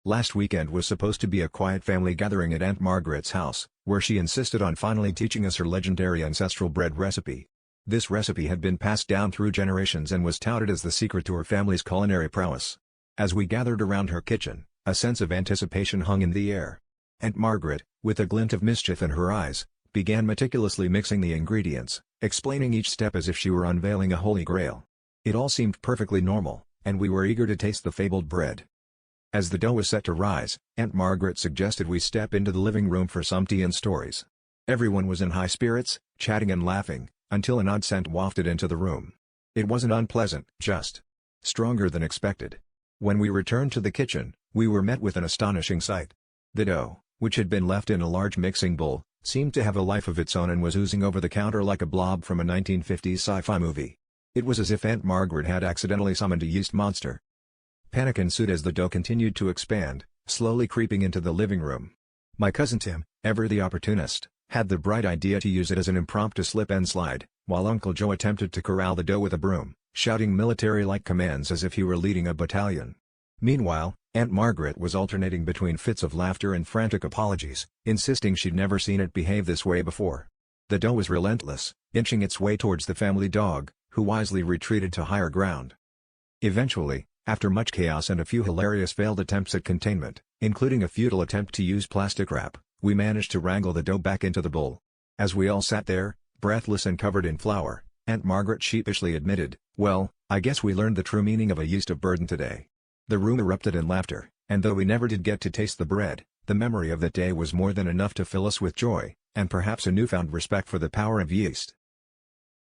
Last weekend was supposed to be a quiet family gathering at Aunt Margaret's house, where she insisted on finally teaching us her legendary ancestral bread recipe. This recipe had been passed down through generations and was touted as the secret to her family's culinary prowess. As we gathered around her kitchen, a sense of anticipation hung in the air. Aunt Margaret, with a glint of mischief in her eyes, began meticulously mixing the ingredients, explaining each step as if she were unveiling a holy grail. It all seemed perfectly normal, and we were eager to taste the fabled bread. As the dough was set to rise, Aunt Margaret suggested we step into the living room for some tea and stories. Everyone was in high spirits, chatting and laughing, until an odd scent wafted into the room. It wasn't unpleasant, just stronger than expected. When we returned to the kitchen, we were met with an astonishing sight. The dough, which had been left in a large mixing bowl, seemed to have a life of its own and was oozing over the counter like a blob from a 1950s sci-fi movie. It was as if Aunt Margaret had accidentally summoned a yeast monster. Panic ensued as the dough continued to expand, slowly creeping into the living room. My cousin Tim, ever the opportunist, had the bright idea to use it as an impromptu slip and slide, while Uncle Joe attempted to corral the dough with a broom, shouting military-like commands as if he were leading a battalion. Meanwhile, Aunt Margaret was alternating between fits of laughter and frantic apologies, insisting she'd never seen it behave this way before. The dough was relentless, inching its way towards the family dog, who wisely retreated to higher ground. Eventually, after much chaos and a few hilarious failed attempts at containment, including a futile attempt to use plastic wrap, we managed to wrangle the dough back into the bowl. As we all sat there, breathless and covered in flour, Aunt Margaret sheepishly admitted, "Well, I guess we learned the true meaning of a yeast of burden today." The room erupted in laughter, and though we never did get to taste the bread, the memory of that day was more than enough to fill us with joy, and perhaps a newfound respect for the power of yeast.